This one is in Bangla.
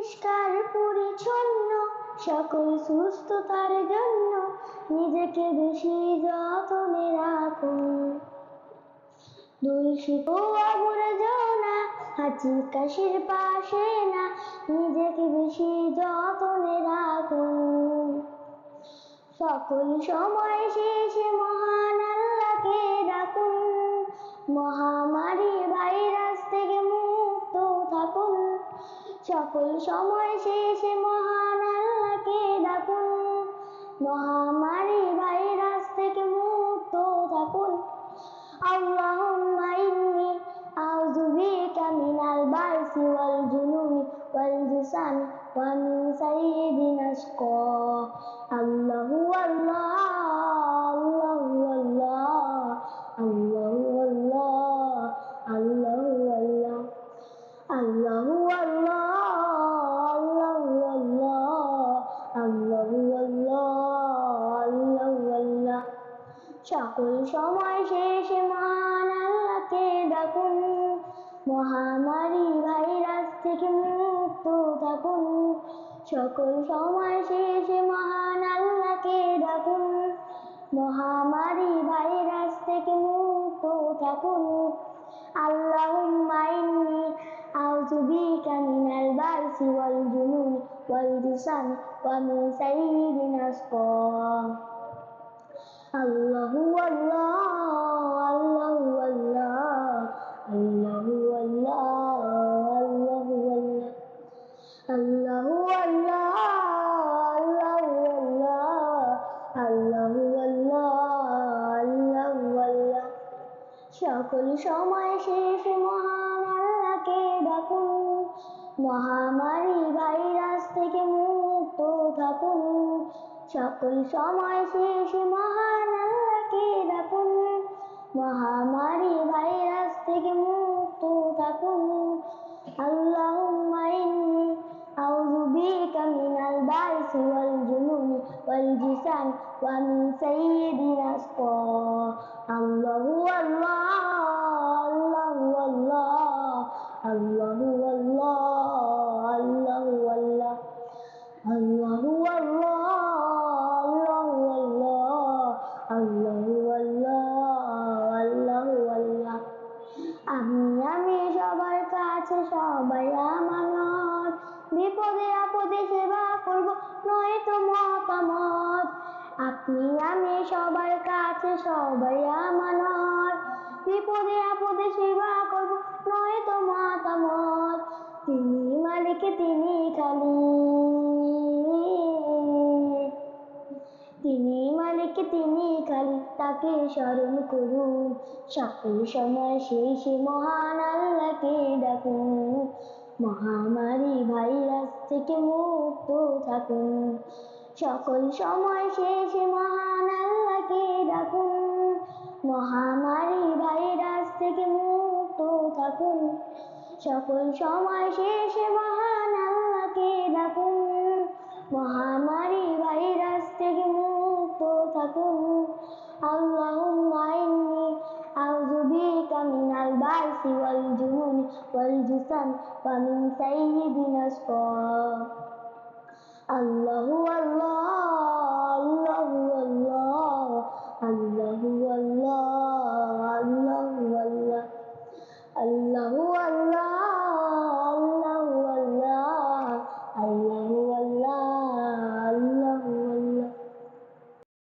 পরিষ্কার পরিচ্ছন্ন সকল সুস্থতার জন্য নিজেকে বেশি যত্নে রাখুন। দূষিত আবর্জনা হাঁচি কাশির পাশে না, নিজেকে বেশি যত্নে রাখুন। সকল সময় শেষে মহান আল্লাহকে ডাকুন, মহামারী ভাইরাস থেকে মুক্ত থাকুন। সকল সময় শেষে মহান আল্লাহকে ডাকুন, মহামারী ভাইরাস থেকে মুক্ত থাকুন। আল্লাহুম্মা ইন্নী আউযু বিকা মিনাল বারসি ওয়াল জুনুনি ওয়াল জুসামি ওয়া মিন সাইয়্যিদিল আসকা। আল্লাহু আল্লাহ, আল্লাহু আল্লাহ, আল্লাহু আল্লাহ, আল্লাহু আল্লাহ, আল্লাহু আল্লাহ, আল্লাহু আল্লাহ, আল্লাহু আল্লাহ, আল্লাহু আল্লাহ। সকল সময় শেষে মহান আল্লাহকে ডাকুন, মহামারী ভাইরাস থেকে মুক্ত থাকুন। সকল সময় শেষে মহান আল্লাহকে ডাকুন, মহামারী ভাইরাস থেকে মুক্ত থাকুন। আল্লাহুম্মা ইন্নী আউযু বিকা মিনাল বারসি ওয়াল জুনুনি ওয়াল জুসামি ওয়া মিন সাইয়্যিদিল আসকা। আল্লাহু আল্লাহ, আল্লাহু আল্লাহ, আল্লাহু আল্লাহ, আল্লাহু আল্লাহ, আল্লাহু আল্লাহ, আল্লাহু আল্লাহ, আল্লাহু আল্লাহ, আল্লাহু আল্লাহ। সকল সময় শেষে মহান আল্লাহকে ডাকুন, মহামারী ভাইরাস থেকে মুক্ত থাকুন। সকল সময় শেষে মহান আল্লাহকে ডাকুন, মহামারী ভাইরাস থেকে মুক্ত থাকুন। আল্লাহুম্মা ইন্নী আউযু বিকা মিনাল বারসি ওয়াল জুনুনি ওয়াল জিসামি ওয়া মিন সাইয়্যিদিল আসকা। আল্লাহু আল্লাহ, আল্লাহু আল্লাহ, আল্লাহু আল্লাহ, আল্লাহু আল্লাহ, আল্লাহু আল্লাহ, আল্লাহু আল্লাহ, আল্লাহু আল্লাহ, আল্লাহু আল্লাহ। আমি সবার কাছে সবাই আমানত, বিপদে আপদে সেবা করব নয়তো মতামত। আমি সবার কাছে সবাই আমানত, বিপদে আপদে সেবা করব নয়তো মতামত। তিনি মালিক তিনি খালিক, তিনি মালিক তিনি খালিক, তাকে স্মরণ করুন। সকল সময় শেষে মহান আল্লাহকে ডাকুন, মহামারী ভাইরাস থেকে মুক্ত থাকুন। সকল সময় শেষে মহান আল্লাহকে ডাকুন, মহামারী ভাইরাস থেকে মুক্ত থাকুন। সকল সময় শেষে মহান আল্লাহকে ডাকুন, মহামারী ভাইরাস থেকে মুক্ত থাকুন। আল্লাহুম্মা ইন্নী আউযু বিকা মিনাল বারসি ওয়াল জুনুনি ওয়াল জুসামি ওয়া মিন সাইয়্যিদিল আসকা। আল্লাহু আল্লাহ, আল্লাহু আল্লাহ, আল্লাহু